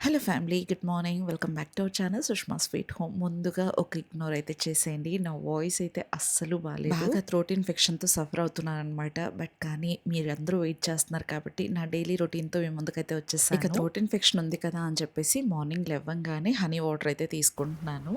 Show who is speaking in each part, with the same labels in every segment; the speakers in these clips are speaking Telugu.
Speaker 1: Hello family, good morning. Welcome back to our channel Sushma sweet home. ముందుగా ఒక ఇగ్నోర్ అయితే చేసేయండి. నా వాయిస్ అయితే అస్సలు బాలేదు. బాగా థ్రోట్ ఇన్ఫెక్షన్తో సఫర్ అవుతున్నాను అనమాట. బట్ కానీ మీరందరూ వెయిట్ చేస్తున్నారు కాబట్టి నా డైలీ రొటీన్తో మీ ముందుకైతే వచ్చేసాను. ఇక థ్రోట్ ఇన్ఫెక్షన్ ఉంది కదా అని చెప్పేసి మార్నింగ్ లేవగానే హనీ వాటర్ అయితే తీసుకుంటున్నాను.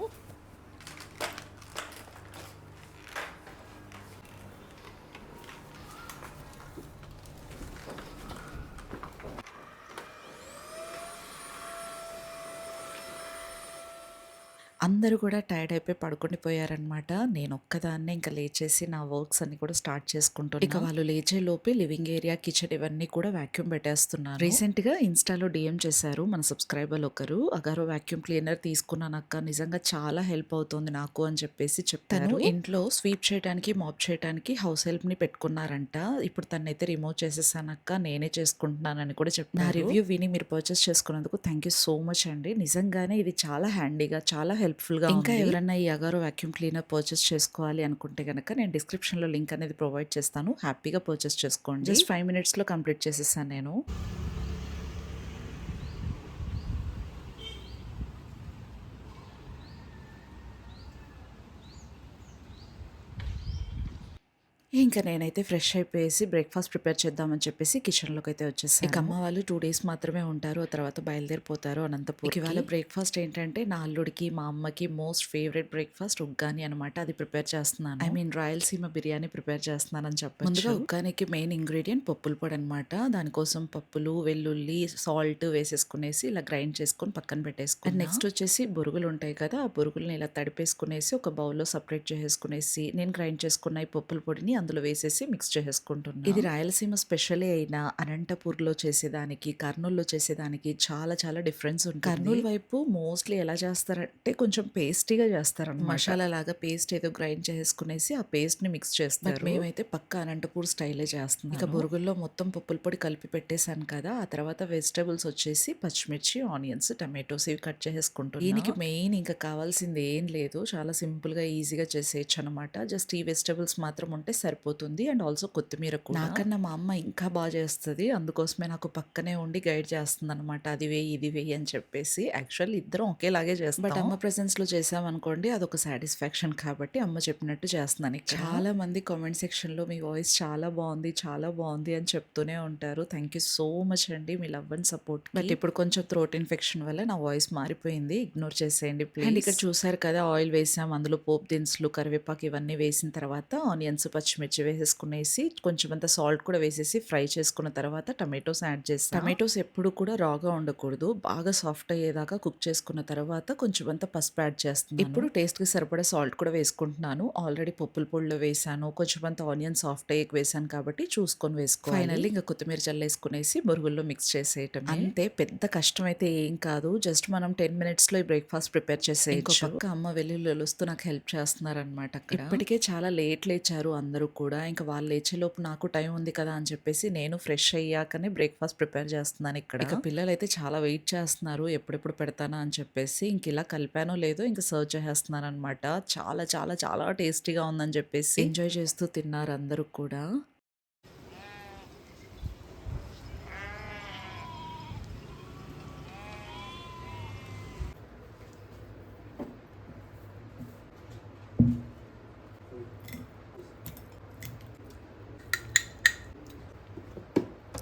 Speaker 1: అందరూ కూడా టైర్డ్ అయిపోయి పడుకుండిపోయారనమాట. నేనొక్కదాన్నే ఇంకా లేచేసి నా వర్క్స్ అన్నీ కూడా స్టార్ట్ చేసుకుంటున్నా. ఇక వాళ్ళు లేచే లోపే లివింగ్ ఏరియా, కిచెన్ ఇవన్నీ కూడా వాక్యూమ్ పెట్టేస్తున్నాను. రీసెంట్‌గా ఇన్‌స్టాలో డీఎం చేశారు మన సబ్స్క్రైబర్ ఒకరు. "అగారో వాక్యూమ్ క్లీనర్ తీసుకున్నానక్క. నిజంగా చాలా హెల్ప్ అవుతుంది నాకు" అని చెప్పేసి చెప్పారు. ఇంట్లో స్వీప్ చేయడానికి, మాప్ చేయడానికి హౌస్ హెల్ప్‌ని పెట్టుకున్నారంట. ఇప్పుడు తనైతే రిమూవ్ చేసేసానక్క. నేనే చేసుకుంటున్నానని కూడా చెప్పారు. నా రివ్యూ విని మీరు పర్చేస్ చేసుకున్నందుకు థ్యాంక్ యూ సో మచ్ అండి. నిజంగానే ఇది చాలా హ్యాండీగా, చాలా హెల్ప్‌ఫుల్‌గా ఉంది. ఇంకా ఎవరైనా ఈ అగారో వాక్యూమ్ క్లీనర్ పర్చేస్ చేసుకోవాలి అనుకుంటే గనక నేను డిస్క్రిప్షన్‌లో లింక్ అనేది ప్రొవైడ్ చేస్తాను. హ్యాపీగా పర్చేస్ చేసుకోండి. జస్ట్ 5 మినిట్స్‌లో కంప్లీట్ చేసేసాను నేను. ఇంకా నేనైతే ఫ్రెష్ అయిపోయేసి బ్రేక్‌ఫాస్ట్ ప్రిపేర్ చేద్దామని చెప్పేసి కిచెన్‌లోకైతే వచ్చేసాను. ఇక అమ్మ వాళ్ళు 2 డేస్ మాత్రమే ఉంటారు. ఆ తర్వాత బయలుదేరిపోతారు అనంతపూర్‌కి. ఇవాళ బ్రేక్‌ఫాస్ట్ ఏంటంటే నా అల్లుడికి, మా అమ్మకి మోస్ట్ ఫేవరెట్ బ్రేక్‌ఫాస్ట్ ఉగ్గాని అనమాట. అది ప్రిపేర్ చేస్తున్నాను. I mean Rayalaseema biryani prepare చేస్తున్నానని చెప్పొచ్చు. ముందుగా ఉగ్గానికి మెయిన్ ఇంగ్రీడియంట్ పప్పుల పొడి అనమాట. దానికోసం పప్పులు, వెల్లుల్లి, సాల్ట్ వేసేసుకునేసి ఇలా గ్రైండ్ చేసుకొని పక్కన పెట్టేసుకున్నా. నెక్స్ట్ వచ్చేసి బొరుగులు ఉంటాయి కదా! ఆ బొరుగుల్ని ఇలా తడిపేసుకునేసి ఒక బౌల్‌లో సెపరేట్ చేసేసుకునేసి నేను గ్రైండ్ చేసుకున్న ఈ పప్పుల పొడిని అందులో వేసేసి మిక్స్ చేసేసుకుంటున్నా. ఇది రాయలసీమ స్పెషలే అయినా అనంతపూర్‌లో చేసేదానికి, కర్నూల్‌లో చేసేదానికి చాలా చాలా డిఫరెన్స్ ఉంటుంది. కర్నూల్ వైపు మోస్ట్‌లీ ఎలా చేస్తారంటే కొంచెం పేస్టీగా చేస్తారనమాట. మసాలా లాగా పేస్ట్ ఏదో గ్రైండ్ చేసేసుకునేసి ఆ పేస్ట్‌ని మిక్స్ చేస్తారు. మేమైతే పక్కా అనంతపూర్ స్టైలే చేస్తున్నాను. ఇక బొరుగుల్లో మొత్తం పప్పుల పొడి కలిపి పెట్టేశాను కదా! ఆ తర్వాత వెజిటబుల్స్ వచ్చేసి పచ్చిమిర్చి, ఆనియన్స్, టమాటోస్ ఇవి కట్ చేసేసుకుంటున్నా. దీనికి మెయిన్ ఇంకా కావాల్సింది ఏం లేదు. చాలా సింపుల్‌గా ఈజీగా చేసేయొచ్చు అనమాట. జస్ట్ ఈ వెజిటబుల్స్ మాత్రం ఉంటే సరిపోతుంది. అండ్ ఆల్సో కొత్తిమీర కూడా. నాకన్నా మా అమ్మ ఇంకా బాగా చేస్తది. అందుకోసమే నాకు పక్కనే ఉండి గైడ్ చేస్తుందనమాట. అది వేయి, ఇది వేయి అని చెప్పేసి. యాక్చువల్లీ ఇద్దరం ఒకేలాగే చేస్తాం. బట్ అమ్మ ప్రెజెన్స్‌లో చేసామనుకోండి అదొక సాటిస్ఫాక్షన్ కాబట్టి అమ్మ చెప్పినట్టు చేస్తున్నాను ఇక్కడ. చాలా మంది కామెంట్ సెక్షన్‌లో మీ వాయిస్ చాలా బావుంది, చాలా బావుంది అని చెప్తూనే ఉంటారు. థ్యాంక్ యూ సో మచ్ అండి మీ లవ్ అండ్ సపోర్ట్‌కి. బట్ ఇప్పుడు కొంచెం థ్రోట్ ఇన్ఫెక్షన్ వల్ల నా వాయిస్ మారిపోయింది. ఇగ్నోర్ చేసేయండి ప్లీజ్. అండ్ ఇక్కడ చూసారు కదా ఆయిల్ వేసాం. అందులో పోపు దినుసులు, కరివేపాకు ఇవన్నీ వేసిన తర్వాత ఆనియన్స్, పచ్చిమిర్చి వేసేసుకునేసి కొంచెం అంత సాల్ట్ కూడా వేసేసి ఫ్రై చేసుకున్న తర్వాత టమాటోస్ యాడ్ చేస్తాం. టమాటోస్ ఎప్పుడు కూడా రాగా ఉండకూడదు. బాగా సాఫ్ట్ అయ్యేదాకా కుక్ చేసుకున్న తర్వాత కొంచెం అంత పసుపు యాడ్ చేస్తున్నాను. ఇప్పుడు టేస్ట్‌కి సరిపడా సాల్ట్ కూడా వేసుకుంటున్నాను. ఆల్రెడీ పప్పుల పొడిలో వేసాను. కొంచెం అంత ఆనియన్ సాఫ్ట్ అయ్యాక వేసాను కాబట్టి చూసుకొని వేసుకోవాలి. ఫైనల్లీ ఇంకా కొత్తిమీర చల్లేసుకునేసి బొరుగుల్లో మిక్స్ చేసేయటమే. అంతే, పెద్ద కష్టం అయితే ఏం కాదు. జస్ట్ మనం 10 మినిట్స్‌లో ఈ బ్రేక్‌ఫాస్ట్ ప్రిపేర్ చేసేయొచ్చు. ఇంకో పక్క అమ్మ వెల్లుల్లి ఒలుస్తూ నాకు హెల్ప్ చేస్తున్నారనమాట అక్కడ. ఇప్పటికే చాలా లేట్ లేచారు అందరూ కూడా. ఇంకా వాళ్ళు లేచేలోపు నాకు టైం ఉంది కదా అని చెప్పేసి నేను ఫ్రెష్ అయ్యాకనే బ్రేక్‌ఫాస్ట్ ప్రిపేర్ చేస్తున్నాను ఇక్కడ. ఇక పిల్లలైతే చాలా వెయిట్ చేస్తున్నారు. ఎప్పుడెప్పుడు పెడతానా అని చెప్పేసి. ఇంక ఇలా కలిపానో లేదో ఇంక సర్వ్ చేసేస్తున్నాననమాట. చాలా చాలా చాలా టేస్టీగా ఉందని చెప్పేసి ఎంజాయ్ చేస్తూ తిన్నారు అందరూ కూడా.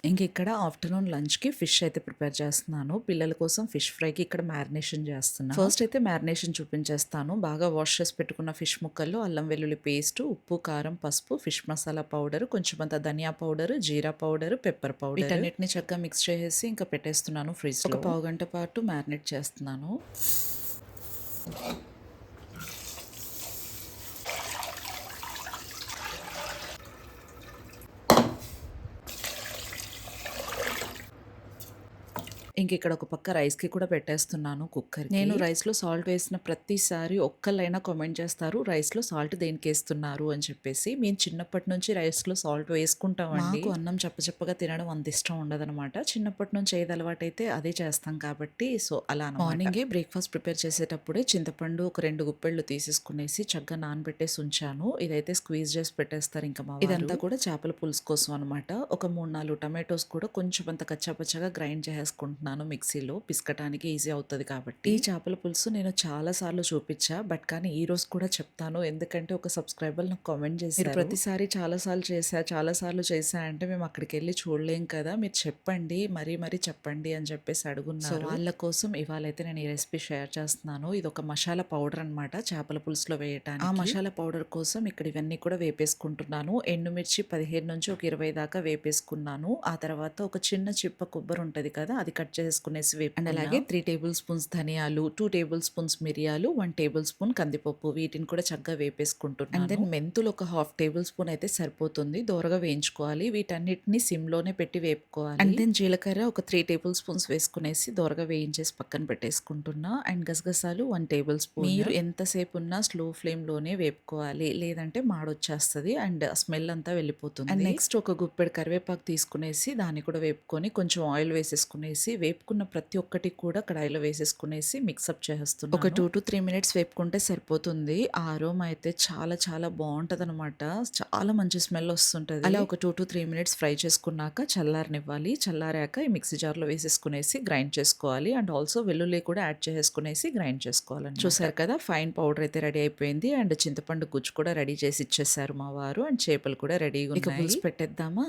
Speaker 1: ఇంక ఇక్కడ ఆఫ్టర్‌నూన్ లంచ్‌కి ఫిష్ అయితే ప్రిపేర్ చేస్తున్నాను. పిల్లల కోసం ఫిష్ ఫ్రైకి ఇక్కడ మ్యారినేషన్ చేస్తున్నా. ఫస్ట్ అయితే మ్యారినేషన్ చూపించేస్తాను. బాగా వాష్ చేసి పెట్టుకున్న ఫిష్ ముక్కల్లో అల్లం వెల్లుల్లి పేస్టు, ఉప్పు, కారం, పసుపు, ఫిష్ మసాలా పౌడర్, కొంచెమంత ధనియా పౌడర్, జీరా పౌడర్, పెప్పర్ పౌడర్ వీటన్నిటిని చక్కగా మిక్స్ చేసేసి ఇంకా పెట్టేస్తున్నాను ఫ్రిడ్జ్‌లో. ఒక పావుగంట పాటు మ్యారినేట్ చేస్తున్నాను. ఇంకిక్కడ ఒక పక్క రైస్‌కి కూడా పెట్టేస్తున్నాను కుక్కర్‌కి. నేను రైస్‌లో సాల్ట్ వేసిన ప్రతిసారి ఒక్కళ్ళైనా కామెంట్ చేస్తారు, రైస్‌లో సాల్ట్ దేనికేస్తున్నారు అని చెప్పేసి. మేము చిన్నప్పటి నుంచి రైస్‌లో సాల్ట్ వేసుకుంటామండి. మాకు అన్నం చప్పచప్పగా తినడం అంత ఇష్టం ఉండదనమాట. చిన్నప్పటి నుంచి ఏది అలవాటైతే అదే చేస్తాం కాబట్టి సో, అలా అనమాట. మార్నింగే బ్రేక్‌ఫాస్ట్ ప్రిపేర్ చేసేటప్పుడే చింతపండు ఒక 2 గుప్పెళ్ళు తీసేసుకునేసి చక్కగా నానబెట్టేసి ఉంచాను. ఇదైతే స్క్వీజ్ చేసి పెట్టేస్తారు ఇంకా మా వారు. ఇదంతా కూడా చేపల పులుసు కోసం అనమాట. ఒక 3, 4 టమాటోస్ కూడా కొంచెం అంత కచ్చాపచ్చాగా గ్రైండ్ చేసేసుకుంటున్నాను మిక్సీలో. పిసకటానికి ఈజీ అవుతది కాబట్టి. ఈ చేపల పులుసు నేను చాలా సార్లు చూపిచ్చా. బట్ కానీ ఈ రోజు కూడా చెప్తాను. ఎందుకంటే ఒక సబ్స్క్రైబర్ నాకు కామెంట్ చేశారు. మీరు ప్రతిసారి చాలా సార్లు చేశా అంటే మేము అక్కడికెళ్ళి చూడలేం కదా! మీరు చెప్పండి. మరీ చెప్పండి అని చెప్పేసి అడుగున్నారు. సో, వాళ్ళ కోసం ఇవాళైతే నేను ఈ రెసిపీ షేర్ చేస్తున్నాను. ఇదొక మసాలా పౌడర్ అనమాట చేపల పులుసులో వేయటానికి. ఆ మసాలా పౌడర్ కోసం ఇక్కడ ఇవన్నీ కూడా వేపేసుకుంటున్నాను. ఎండుమిర్చి 15 నుంచి ఒక 20 దాకా వేపేసుకున్నాను. ఆ తర్వాత ఒక చిన్న చిప్ప కొబ్బరి ఉంటది కదా! అది కట్ చేసుకునేసి అండ్ అలాగే 3 టేబుల్ స్పూన్స్ ధనియాలు, 2 టేబుల్ స్పూన్స్ మిరియాలు, 1 టేబుల్ స్పూన్ కందిపప్పు వీటిని కూడా చక్కగా వేపేసుకుంటున్నాను. అండ్ దెన్ మెంతులు ఒక హాఫ్ టేబుల్ స్పూన్ అయితే సరిపోతుంది. దోరగా వేయించుకోవాలి. వీటన్నిటిని సిమ్‌లోనే పెట్టి వేపుకోవాలి. అండ్ దెన్ జీలకర్ర ఒక 3 టేబుల్ స్పూన్స్ వేసుకునేసి దోరగా వేయించేసి పక్కన పెట్టేసుకుంటున్నా. అండ్ గసగసాలు 1 టేబుల్ స్పూన్. మీరు ఎంతసేపు ఉన్నా స్లో ఫ్లేమ్‌లోనే వేపుకోవాలి. లేదంటే మాడొచ్చేస్తది అండ్ స్మెల్ అంతా వెళ్ళిపోతుంది. అండ్ నెక్స్ట్ ఒక గుప్పెడు కరివేపాకు తీసుకునేసి దాన్ని కూడా వేపుకొని కొంచెం ఆయిల్ వేసేసుకునేసి వేపుకున్న ప్రతి ఒక్కటి కూడా కడాయిలో వేసేసుకునేసి మిక్సప్ చేసేస్తున్నాను. ఒక 2-3 మినిట్స్ వేపుకుంటే సరిపోతుంది. ఆ అరోమా అయితే చాలా బావుంటదనమాట. చాలా మంచి స్మెల్ వస్తుంటది. అలా ఒక 2-3 మినిట్స్ ఫ్రై చేసుకున్నాక చల్లారనివ్వాలి. చల్లారాక ఈ మిక్సీ జార్‌లో వేసేసుకునేసి గ్రైండ్ చేసుకోవాలి. అండ్ ఆల్సో వెల్లుల్లి కూడా యాడ్ చేసేసుకునేసి గ్రైండ్ చేసుకోవాలన్నమాట. చూసారు కదా! ఫైన్ పౌడర్ అయితే రెడీ అయిపోయింది. అండ్ చింతపండు గుజ్జు కూడా రెడీ చేసి ఇచ్చేసారు మా వారు. అండ్ చేపలు కూడా రెడీగా ఉన్నాయి. ఇక పులుసు పెట్టేద్దామా?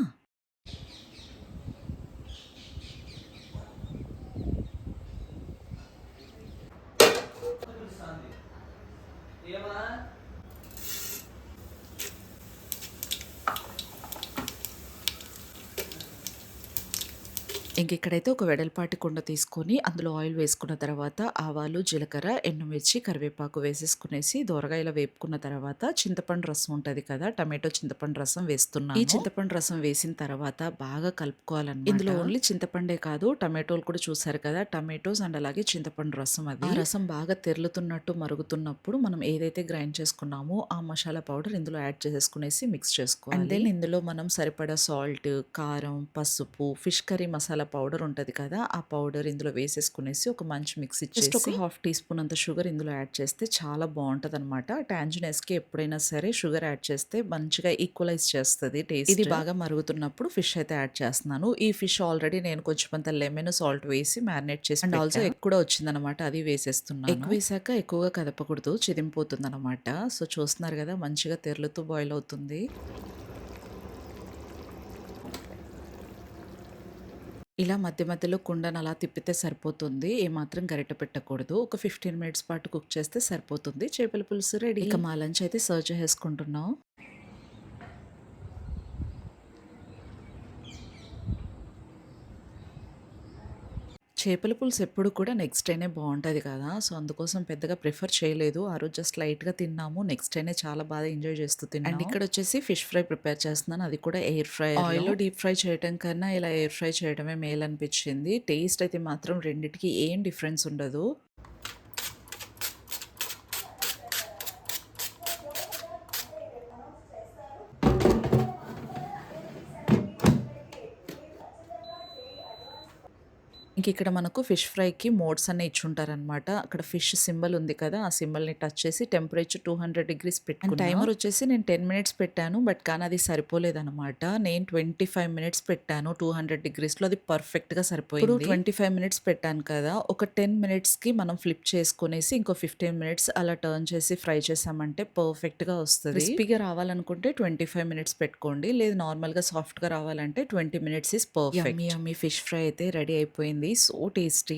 Speaker 1: ఇంకిక్కడైతే ఒక వెడల్పాటి కుండ తీసుకొని అందులో ఆయిల్ వేసుకున్న తర్వాత ఆవాలు, జీలకర్ర, ఎండుమిర్చి, కరివేపాకు వేసేసుకునేసి దోరగా ఇలా వేపుకున్న తర్వాత చింతపండు రసం ఉంటది కదా! టమాటో చింతపండు రసం వేస్తున్నాను. ఈ చింతపండు రసం వేసిన తర్వాత బాగా కలుపుకోవాలన్నమాట. ఇందులో ఓన్లీ చింతపండే కాదు టమాటోలు కూడా చూసారు కదా! టమాటోస్ అండ్ అలాగే చింతపండు రసం అది. ఆ రసం బాగా తెర్లుతున్నట్టు మరుగుతున్నప్పుడు మనం ఏదైతే గ్రైండ్ చేసుకున్నామో ఆ మసాలా పౌడర్ ఇందులో యాడ్ చేసేసుకునేసి మిక్స్ చేసుకోవాలి. అండ్ దెన్ ఇందులో మనం సరిపడా సాల్ట్, కారం, పసుపు, ఫిష్ కర్రీ మసాలా పౌడర్ ఉంటది కదా! ఆ పౌడర్ ఇందులో వేసేసుకునేసి ఒక మంచి మిక్స్ ఇచ్చేసి జస్ట్ ఒక హాఫ్ టీ స్పూన్ అంత షుగర్ ఇందులో యాడ్ చేస్తే చాలా బావుంటదనమాట. టాంజినెస్‌కి ఎప్పుడైనా సరే షుగర్ యాడ్ చేస్తే మంచిగా ఈక్వలైజ్ చేస్తది టేస్ట్. ఇది బాగా మరుగుతున్నప్పుడు ఫిష్ అయితే యాడ్ చేస్తున్నాను. ఈ ఫిష్ ఆల్రెడీ నేను కొంచెం అంత లెమన్, సాల్ట్ వేసి మ్యారినేట్ చేసి అండ్ ఆల్సో ఎగ్ కూడా వచ్చిందనమాట. అది వేసేస్తున్నాను. ఎగ్ వేసాక ఎక్కువగా కదపకూడదు చిదిమిపోతుందనమాట. సో, చూస్తున్నారు కదా! మంచిగా తెర్లుతూ బాయిల్ అవుతుంది. ఇలా మధ్య మధ్యలో కుండను అలా తిప్పితే సరిపోతుంది. ఏమాత్రం గరిటె పెట్టకూడదు. ఒక 15 మినిట్స్ పాటు కుక్ చేస్తే సరిపోతుంది. చేపల పులుసు రెడీ. ఇక మా లంచ్ అయితే సర్వ్ చేసేసుకుంటున్నాం. చేపల పులుసు ఎప్పుడు కూడా నెక్స్ట్ డేనే బావుంటది కదా! సో, అందుకోసం పెద్దగా ప్రిఫర్ చేయలేదు. ఆ రోజు జస్ట్ లైట్‌గా తిన్నాము. నెక్స్ట్ డేనే చాలా బాగా ఎంజాయ్ చేస్తూ తిన్నాం. అండ్ ఇక్కడొచ్చేసి ఫిష్ ఫ్రై ప్రిపేర్ చేస్తున్నాను. అది కూడా ఎయిర్ ఫ్రైయర్‌లో. ఆయిల్‌లో డీప్ ఫ్రై చేయటం కన్నా ఇలా ఎయిర్ ఫ్రై చేయడమే మేలనిపించింది. టేస్ట్ అయితే మాత్రం రెండిటికి ఏం డిఫరెన్స్ ఉండదు. ఇంకిక్కడ మనకు ఫిష్ ఫ్రైకి మోడ్స్ అన్నీ ఇచ్చుంటారనమాట. అక్కడ ఫిష్ సింబల్ ఉంది కదా! ఆ సింబల్‌ని టచ్ చేసి టెంపరేచర్ 200 డిగ్రీస్ పెట్టుకున్నా. టైమర్ వచ్చేసి నేను 10 మినిట్స్ పెట్టాను. బట్ కానీ అది సరిపోలేదనమాట. నేను 25 మినిట్స్ పెట్టాను 200 డిగ్రీస్‌లో అది పర్ఫెక్ట్‌గా సరిపోయింది. ఇప్పుడు 25 మినిట్స్ పెట్టాను కదా! ఒక 10 మినిట్స్‌కి మనం ఫ్లిప్ చేసుకొనేసి ఇంకో 15 మినిట్స్ అలా టర్న్ చేసి ఫ్రై చేసామంటే పర్ఫెక్ట్‌గా వస్తది. క్రిస్పీగా రావాలనుకుంటే 25 మినిట్స్ పెట్టుకోండి. లేదు నార్మల్‌గా సాఫ్ట్‌గా రావాలంటే 20 minutes is perfect. Yummy fish fry అయితే రెడీ అయిపోయింది. So tasty.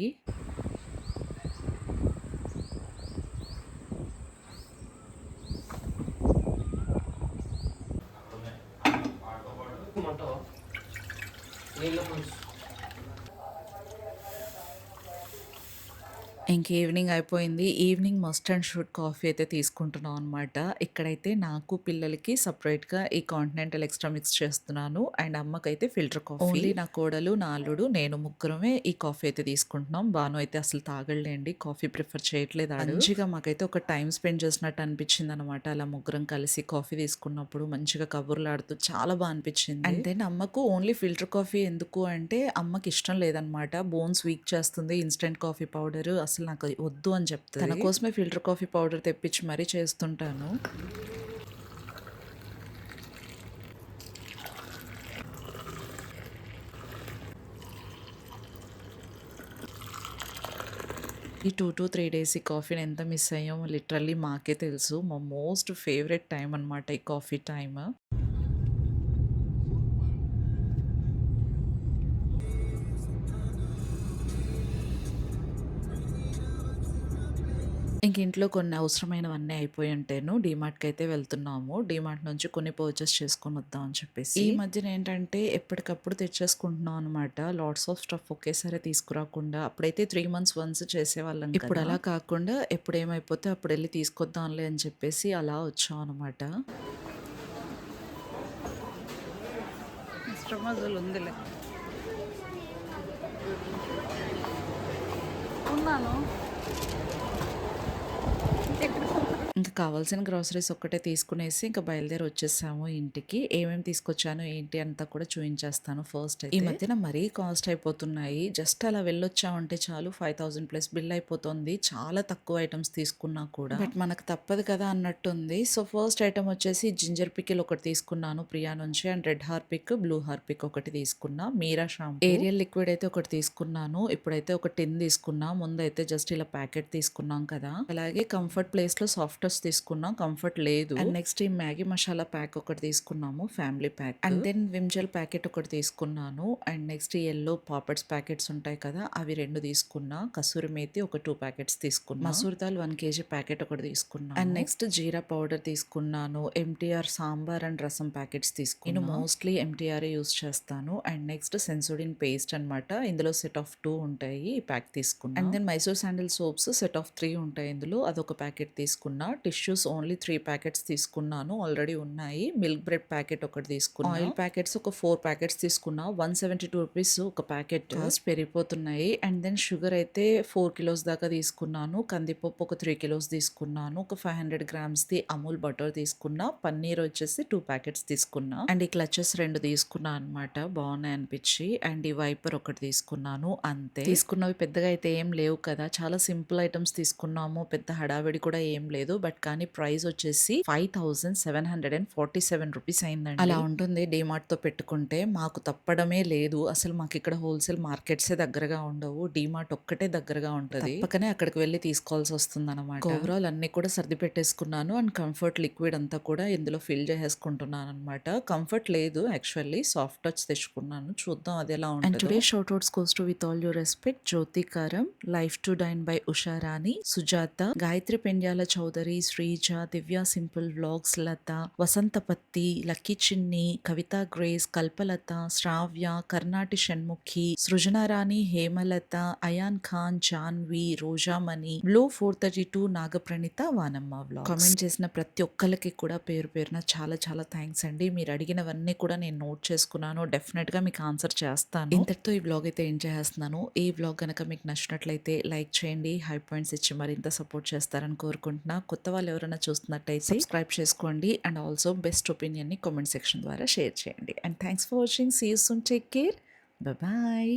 Speaker 1: ఇంక ఈవినింగ్ అయిపోయింది. Evening must and should coffee అయితే తీసుకుంటున్నాం అనమాట. ఇక్కడైతే నాకు, పిల్లలకి సెపరేట్‌గా ఈ కాంటినెంటల్ ఎక్స్ట్రా మిక్స్ చేస్తున్నాను. అండ్ అమ్మకైతే ఫిల్టర్ కాఫీ. ఓన్లీ నా కోడలు, నా అల్లుడు, నేను ముగ్గురమే ఈ కాఫీ అయితే తీసుకుంటున్నాం. బాను అయితే అసలు తాగడులేండి. కాఫీ ప్రిఫర్ చేయట్లేదు ఆడు. మంచిగా మాకైతే ఒక టైమ్ స్పెండ్ చేసినట్టు అనిపించిందనమాట. అలా ముగ్గురం కలిసి కాఫీ తీసుకున్నప్పుడు మంచిగా కబుర్లాడుతూ చాలా బా అనిపించింది. అండ్ దెన్ అమ్మకు ఓన్లీ ఫిల్టర్ కాఫీ ఎందుకు అంటే అమ్మకి ఇష్టం లేదనమాట. బోన్స్ వీక్ చేస్తుంది. ఇన్‌స్టంట్ కాఫీ పౌడర్ అసలు నాకు వద్దు అని చెప్తది. తన కోసమే ఫిల్టర్ కాఫీ పౌడర్ తెప్పించి మరీ చేస్తుంటాను. ఈ 2-3 డేస్ ఈ కాఫీని ఎంత మిస్ అయ్యామో లిటరల్లీ మాకే తెలుసు. మా మోస్ట్ ఫేవరెట్ టైమ్ అనమాట ఈ కాఫీ టైమ్. ఇంక ఇంట్లో కొన్ని అవసరమైనవన్నీ అయిపోయి ఉంటేను డీమార్ట్‌కయితే వెళ్తున్నాము. డీమార్ట్ నుంచి కొన్ని పర్చేస్ చేసుకొని వద్దాం అని చెప్పేసి. ఈ మధ్యన ఏంటంటే ఎప్పటికప్పుడు తెచ్చేసుకుంటున్నాం అనమాట. లాట్స్ ఆఫ్ స్టఫ్ ఒకేసారి తీసుకురాకుండా అప్పుడైతే 3 మంత్స్ వన్స్ చేసేవాళ్ళం కదా! ఇప్పుడు అలా కాకుండా ఎప్పుడేమైపోతే అప్పుడెళ్లి తీసుకొద్దాంలే అని చెప్పేసి అలా వచ్చాం అనమాట.
Speaker 2: శ్రమజులు ఉందిలే. ఉన్నాను.
Speaker 1: ఇంకా కావాల్సిన గ్రోసరీస్ ఒక్కటే తీసుకునేసి ఇంకా బయలుదేరి వచ్చేసాము ఇంటికి. ఏమేమి తీసుకొచ్చాను ఏంటి అంతా కూడా చూయించేస్తాను ఫస్ట్ అయితే. ఈ మధ్యన మరీ కాస్ట్ అయిపోతున్నాయి. జస్ట్ అలా వెళ్ళొచ్చామంటే చాలు 5000 ప్లస్ బిల్ అయిపోతుంది. చాలా తక్కువ ఐటమ్స్ తీసుకున్నా కూడా. బట్ మనకు తప్పదు కదా అన్నట్టుంది. సో ఫస్ట్ ఐటమ్ వచ్చేసి జింజర్ పికిల్ ఒకటి తీసుకున్నాను ప్రియా నుంచి. And red Harpic, blue Harpic ఒకటి తీసుకున్నా. మీరా షాంపూ, ఏరియల్ లిక్విడ్ అయితే ఒకటి తీసుకున్నాను. ఇప్పుడైతే ఒక టిన్ తీసుకున్నా. ముందైతే జస్ట్ ఇలా ప్యాకెట్ తీసుకున్నాం కదా. అలాగే కంఫర్ట్ ప్లేస్ లో సాఫ్ట్ టచ్ తీసుకున్నాం. కంఫర్ట్ లేదు. అండ్ నెక్స్ట్ ఈ మ్యాగీ మసాలా ప్యాక్ ఒకటి తీసుకున్నాము, family pack. And then Vim gel packet ఒకటి తీసుకున్నాను. And next yellow papads packets ఉంటాయి కదా, అవి 2 తీసుకున్నా. కసూరి మేతి ఒక 2 ప్యాకెట్స్ తీసుకున్నా. మసూర్ దాల్ 1 కేజీ ప్యాకెట్ ఒకటి తీసుకున్నాను. అండ్ నెక్స్ట్ జీరా పౌడర్ తీసుకున్నాను. MTR sambar and rasam packets తీసుకున్నాను. నేను మోస్ట్లీ ఎంటీఆర్ యూస్ చేస్తాను. అండ్ నెక్స్ట్ సెన్సోడిన్ పేస్ట్ అనమాట. ఇందులో సెట్ ఆఫ్ 2 ఉంటాయి. ఈ ప్యాక్ తీసుకున్నా. And then Mysore sandal soaps set of 3 ఉంటాయి ఇందులో, అదొక ప్యాకెట్ తీసుకున్నా. టిష్యూస్ ఓన్లీ 3 ప్యాకెట్స్ తీసుకున్నాను, ఆల్రెడీ ఉన్నాయి. మిల్క్ బ్రెడ్ ప్యాకెట్ ఒకటి తీసుకున్నా. ఆయిల్ ప్యాకెట్స్ ఒక 4 ప్యాకెట్స్ తీసుకున్నా. 172 రూపీస్ ఒక ప్యాకెట్. కాస్ట్ పెరిగిపోతున్నాయి. అండ్ దెన్ షుగర్ అయితే 4 కిలోస్ దాకా తీసుకున్నాను. కందిపప్పు ఒక 3 కిలోస్ తీసుకున్నాను. ఒక 500 గ్రామ్స్ ది అమూల్ బటర్ తీసుకున్నా. పన్నీర్ వచ్చేసి 2 ప్యాకెట్స్ తీసుకున్నా. అండ్ ఈ క్లచెస్ 2 తీసుకున్నా అనమాట, బాగున్నాయి అనిపించి. అండ్ ఈ వైపర్ ఒకటి తీసుకున్నాను. అంతే తీసుకున్నవి పెద్దగా అయితే ఏం లేవు కదా, చాలా సింపుల్ ఐటమ్స్ తీసుకున్నాము. పెద్ద హడావిడి కూడా ఏం లేదు. బట్ కానీ ప్రైస్ వచ్చేసి 5747 రూపీస్ అయిందండి. అలా ఉంటుంది డీమార్ట్ తో పెట్టుకుంటే. మాకు తప్పడమే లేదు. అసలు మాకు ఇక్కడ హోల్సేల్ మార్కెట్సే దగ్గరగా ఉండవు. డీమార్ట్ ఒక్కటే దగ్గరగా ఉంటది. పక్కనే అక్కడికి వెళ్ళి తీసుకోవాల్సి వస్తుంది అనమాట. ఓవరాల్ అన్ని కూడా సర్ది పెట్టేసుకున్నాను. అండ్ కంఫర్ట్ లిక్విడ్ అంతా కూడా ఇందులో ఫిల్ చేసేసుకుంటున్నాను అనమాట. కంఫర్ట్ లేదు యాక్చువల్లీ, సాఫ్ట్ టచ్ తెచ్చుకున్నాను. చూద్దాం అది ఎలా ఉంటుంది. And today shout outs goes to with all your respect Jyothi Karam, life to dine by Usharani, Sujatha, Gayatri Pendyala Chowdary, Sreeja, Divya simple vlogs, Latha, Vasanthapatti, lucky Chinni, Kavitha grace, Kalpalatha, Sravya, Karnati Shanmukhi, Srujanarani, Hemalatha, Ayaan Khan, Janvi, Rojamani, blue 432, Nagapranitha, Vanamma vlog. Comment చేసిన ప్రతి ఒక్కరికి కూడా పేరు పేరున చాలా చాలా థ్యాంక్స్ అండి. మీరు అడిగినవన్నీ కూడా నేను నోట్ చేసుకున్నాను. డెఫినెట్ గా మీకు ఆన్సర్ చేస్తాను. ఇంతటితో ఈ వ్లాగ్ అయితే ఏం చేస్తున్నాను. ఈ వ్లాగ్ కనుక మీకు నచ్చినట్లయితే లైక్ చేయండి, హై పాయింట్స్ ఇచ్చి మరింత సపోర్ట్ చేస్తారని కోరుకుంటున్నా. కొత్త వాళ్ళు ఎవరైనా చూస్తున్నట్టయితే సబ్స్క్రైబ్ చేసుకోండి. అండ్ ఆల్సో బెస్ట్ ఒపీనియన్ ని కామెంట్ సెక్షన్ ద్వారా షేర్ చేయండి. And thanks for watching. See you soon. Take care. Bye.